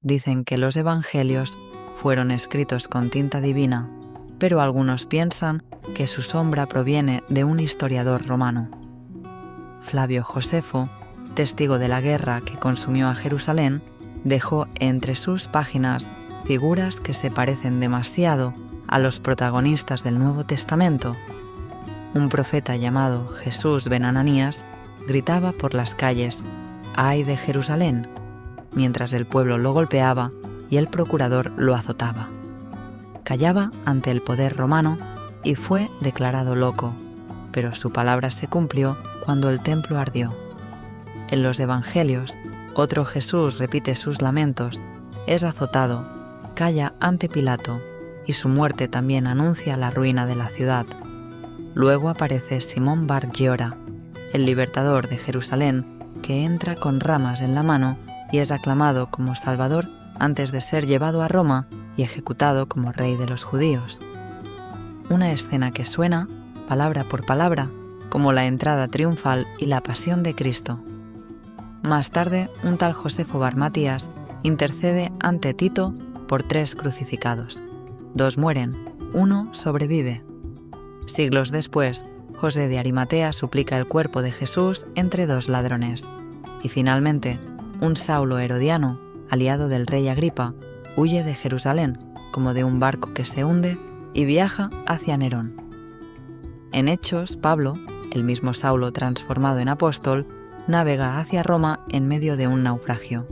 dicen que los evangelios fueron escritos con tinta divina, pero algunos piensan que su sombra proviene de un historiador romano. Flavio Josefo, testigo de la guerra que consumió a Jerusalén, dejó entre sus páginas figuras que se parecen demasiado a los protagonistas del Nuevo Testamento. Un profeta llamado Jesús ben Ananías gritaba por las calles: «¡Ay de Jerusalén!», mientras el pueblo lo golpeaba y el procurador lo azotaba. Callaba ante el poder romano y fue declarado loco, pero su palabra se cumplió cuando el templo ardió. En los evangelios, otro Jesús repite sus lamentos, es azotado, calla ante Pilato, y su muerte también anuncia la ruina de la ciudad. Luego aparece Simón Bar Giora, el libertador de Jerusalén, que entra con ramas en la mano y es aclamado como Salvador antes de ser llevado a Roma y ejecutado como rey de los judíos. Una escena que suena, palabra por palabra, como la entrada triunfal y la pasión de Cristo. Más tarde, un tal Josefo bar Matías intercede ante Tito por 3 crucificados. 2 mueren, 1 sobrevive. Siglos después, José de Arimatea suplica el cuerpo de Jesús entre 2 ladrones. Y finalmente, un Saulo herodiano, aliado del rey Agripa, huye de Jerusalén como de un barco que se hunde y viaja hacia Nerón. En Hechos, Pablo, el mismo Saulo transformado en apóstol, navega hacia Roma en medio de un naufragio.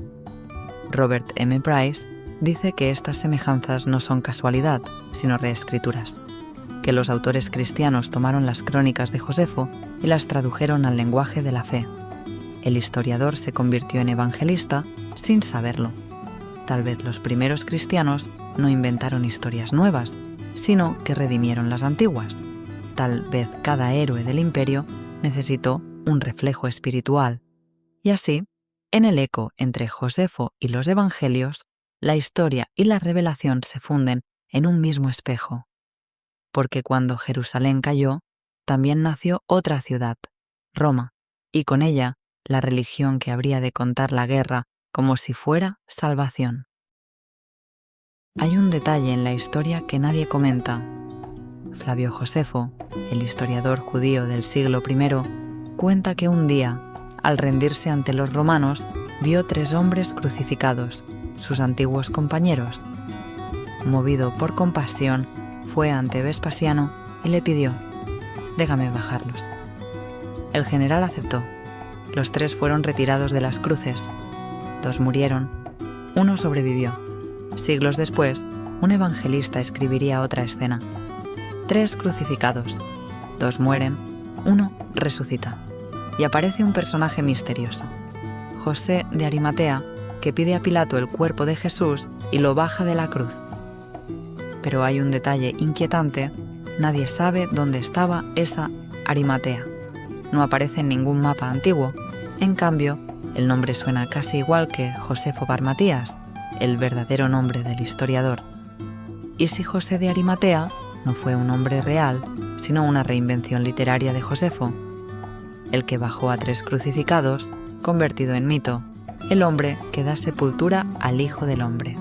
Robert M. Price dice que estas semejanzas no son casualidad, sino reescrituras, que los autores cristianos tomaron las crónicas de Josefo y las tradujeron al lenguaje de la fe. El historiador se convirtió en evangelista sin saberlo. Tal vez los primeros cristianos no inventaron historias nuevas, sino que redimieron las antiguas. Tal vez cada héroe del imperio necesitó un reflejo espiritual. Y así, en el eco entre Josefo y los evangelios, la historia y la revelación se funden en un mismo espejo. Porque cuando Jerusalén cayó, también nació otra ciudad, Roma, y con ella la religión que habría de contar la guerra como si fuera salvación. Hay un detalle en la historia que nadie comenta. Flavio Josefo, el historiador judío del siglo I, cuenta que un día, al rendirse ante los romanos, vio 3 hombres crucificados, sus antiguos compañeros. Movido por compasión, fue ante Vespasiano y le pidió: «Déjame bajarlos». El general aceptó. Los 3 fueron retirados de las cruces. 2 murieron, 1 sobrevivió. Siglos después, un evangelista escribiría otra escena. 3 crucificados, 2 mueren, 1 resucita. Y aparece un personaje misterioso, José de Arimatea, que pide a Pilato el cuerpo de Jesús y lo baja de la cruz. Pero hay un detalle inquietante: nadie sabe dónde estaba esa Arimatea. No aparece en ningún mapa antiguo. En cambio, el nombre suena casi igual que Josefo bar Matías, el verdadero nombre del historiador. ¿Y si José de Arimatea no fue un nombre real, sino una reinvención literaria de Josefo? El que bajó a 3 crucificados, convertido en mito, el hombre que da sepultura al Hijo del Hombre.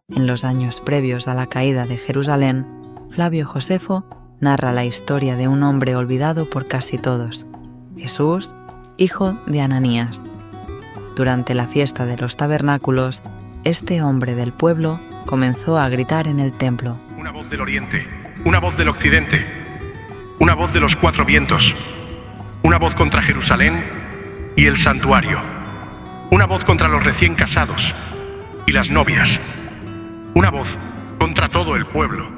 En los años previos a la caída de Jerusalén, Flavio Josefo narra la historia de un hombre olvidado por casi todos, Jesús, hijo de Ananías. Durante la fiesta de los tabernáculos, este hombre del pueblo comenzó a gritar en el templo: «Una voz del oriente, una voz del occidente, una voz de los 4 vientos, una voz contra Jerusalén y el santuario, una voz contra los recién casados y las novias, una voz contra todo el pueblo».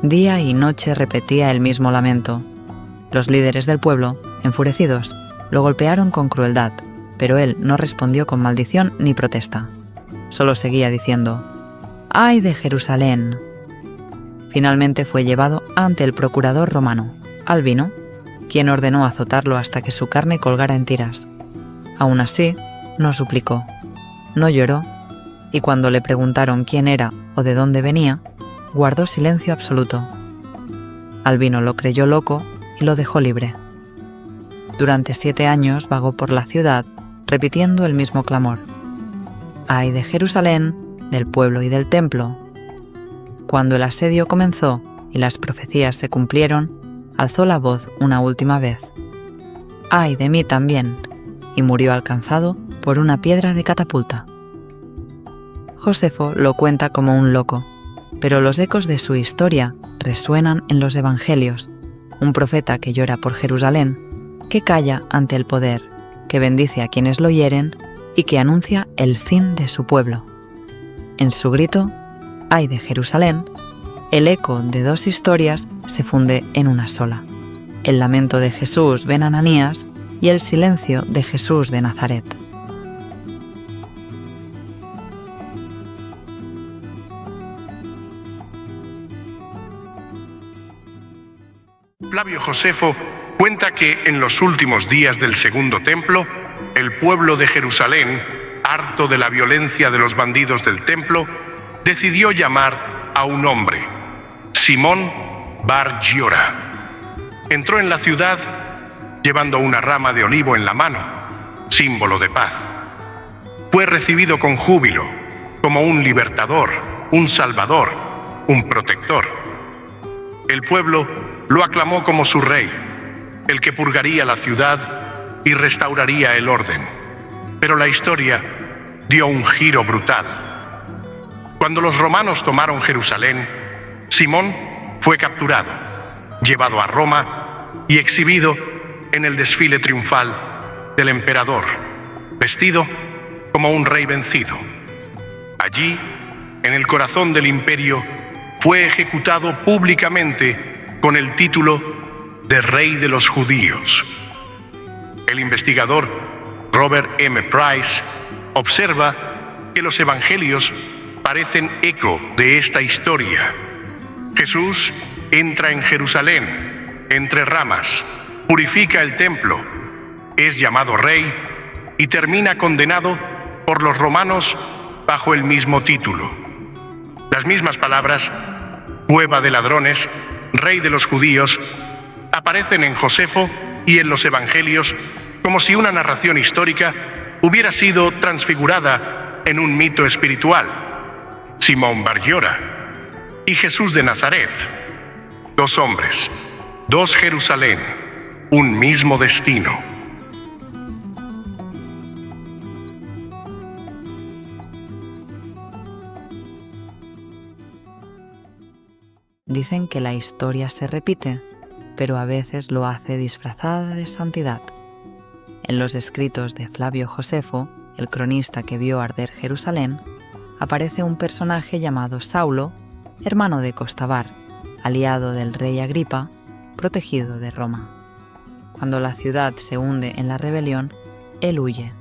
Día y noche repetía el mismo lamento. Los líderes del pueblo, enfurecidos, lo golpearon con crueldad, pero él no respondió con maldición ni protesta. Solo seguía diciendo: «¡Ay de Jerusalén!». Finalmente fue llevado ante el procurador romano, Albino, quien ordenó azotarlo hasta que su carne colgara en tiras. Aún así, no suplicó, no lloró, y cuando le preguntaron quién era o de dónde venía, guardó silencio absoluto. Albino lo creyó loco y lo dejó libre. Durante 7 años vagó por la ciudad repitiendo el mismo clamor: «¡Ay de Jerusalén, del pueblo y del templo!». Cuando el asedio comenzó y las profecías se cumplieron, alzó la voz una última vez: «¡Ay de mí también!», y murió alcanzado por una piedra de catapulta. Josefo lo cuenta como un loco, pero los ecos de su historia resuenan en los Evangelios: un profeta que llora por Jerusalén, que calla ante el poder, que bendice a quienes lo hieren y que anuncia el fin de su pueblo. En su grito, «¡Ay de Jerusalén!», el eco de 2 historias se funde en una sola: el lamento de Jesús ben Ananías y el silencio de Jesús de Nazaret. Flavio Josefo cuenta que en los últimos días del Segundo Templo, el pueblo de Jerusalén, harto de la violencia de los bandidos del templo, decidió llamar a un hombre, Simón Bar Giora. Entró en la ciudad llevando una rama de olivo en la mano, símbolo de paz. Fue recibido con júbilo, como un libertador, un salvador, un protector. El pueblo lo aclamó como su rey, el que purgaría la ciudad y restauraría el orden. Pero la historia dio un giro brutal. Cuando los romanos tomaron Jerusalén, Simón fue capturado, llevado a Roma y exhibido en el desfile triunfal del emperador, vestido como un rey vencido. Allí, en el corazón del imperio, fue ejecutado públicamente con el título de Rey de los Judíos. El investigador Robert M. Price observa que los evangelios parecen eco de esta historia. Jesús entra en Jerusalén, entre ramas, purifica el templo, es llamado rey y termina condenado por los romanos bajo el mismo título. Las mismas palabras, cueva de ladrones, rey de los judíos, aparecen en Josefo y en los evangelios como si una narración histórica hubiera sido transfigurada en un mito espiritual. Simón Bar Giora y Jesús de Nazaret, 2 hombres, 2 Jerusalén, un mismo destino. Dicen que la historia se repite, pero a veces lo hace disfrazada de santidad. En los escritos de Flavio Josefo, el cronista que vio arder Jerusalén, aparece un personaje llamado Saulo, hermano de Costabar, aliado del rey Agripa, protegido de Roma. Cuando la ciudad se hunde en la rebelión, él huye,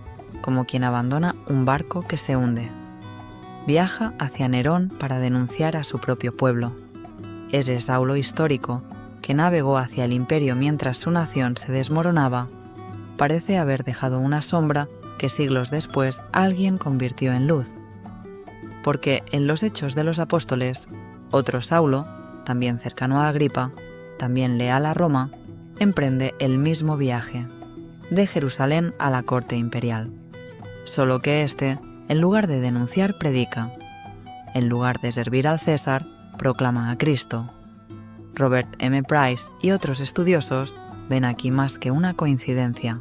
como quien abandona un barco que se hunde. Viaja hacia Nerón para denunciar a su propio pueblo. Ese Saulo histórico, que navegó hacia el imperio mientras su nación se desmoronaba, parece haber dejado una sombra que siglos después alguien convirtió en luz. Porque en los Hechos de los Apóstoles, otro Saulo, también cercano a Agripa, también leal a Roma, emprende el mismo viaje, de Jerusalén a la corte imperial. Solo que éste, en lugar de denunciar, predica. En lugar de servir al César, proclama a Cristo. Robert M. Price y otros estudiosos ven aquí más que una coincidencia.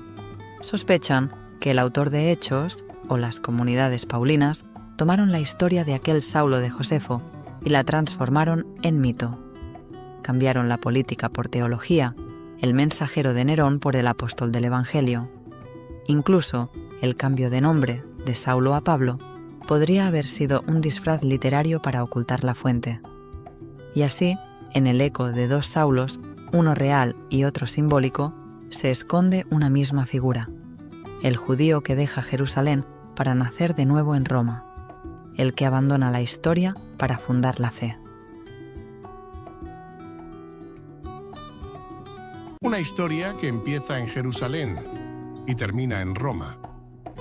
Sospechan que el autor de Hechos, o las comunidades paulinas, tomaron la historia de aquel Saulo de Josefo y la transformaron en mito. Cambiaron la política por teología, el mensajero de Nerón por el apóstol del Evangelio. Incluso el cambio de nombre de Saulo a Pablo podría haber sido un disfraz literario para ocultar la fuente. Y así, en el eco de 2 Saulos, uno real y otro simbólico, se esconde una misma figura: el judío que deja Jerusalén para nacer de nuevo en Roma, el que abandona la historia para fundar la fe. Una historia que empieza en Jerusalén y termina en Roma,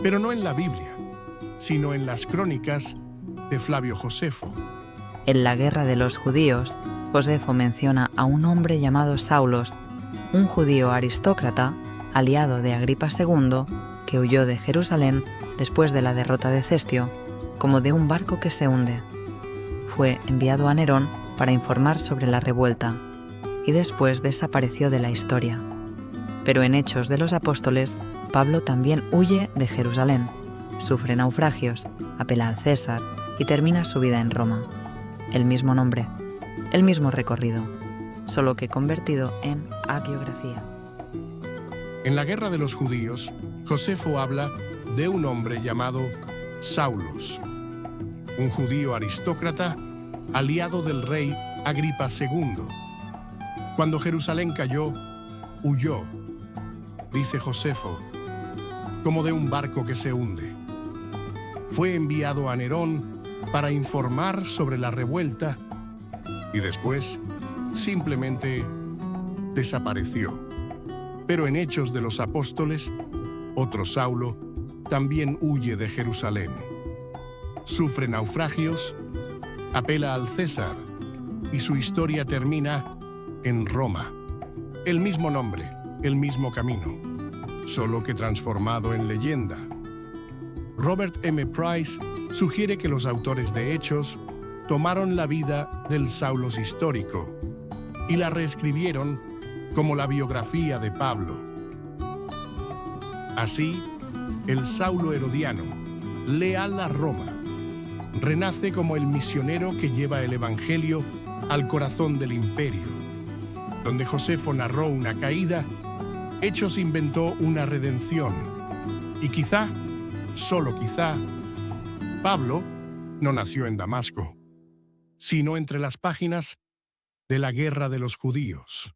pero no en la Biblia, sino en las crónicas de Flavio Josefo. En la Guerra de los Judíos, Josefo menciona a un hombre llamado Saulos, un judío aristócrata, aliado de Agripa II, que huyó de Jerusalén después de la derrota de Cestio, como de un barco que se hunde. Fue enviado a Nerón para informar sobre la revuelta, y después desapareció de la historia. Pero en Hechos de los Apóstoles, Pablo también huye de Jerusalén, sufre naufragios, apela al César y termina su vida en Roma. El mismo nombre, el mismo recorrido, solo que convertido en hagiografía. En la guerra de los judíos, Josefo habla de un hombre llamado Saulus, un judío aristócrata aliado del rey Agripa II. Cuando Jerusalén cayó, huyó, dice Josefo, como de un barco que se hunde. Fue enviado a Nerón para informar sobre la revuelta y después simplemente desapareció. Pero en Hechos de los Apóstoles, otro Saulo también huye de Jerusalén. Sufre naufragios, apela al César y su historia termina en Roma. El mismo nombre, el mismo camino, solo que transformado en leyenda. Robert M. Price sugiere que los autores de Hechos tomaron la vida del Saulos histórico y la reescribieron como la biografía de Pablo. Así, el Saulo herodiano, leal a Roma, renace como el misionero que lleva el Evangelio al corazón del imperio. Donde Josefo narró una caída, Hechos inventó una redención. Y quizá, solo quizá, Pablo no nació en Damasco, sino entre las páginas de la guerra de los judíos.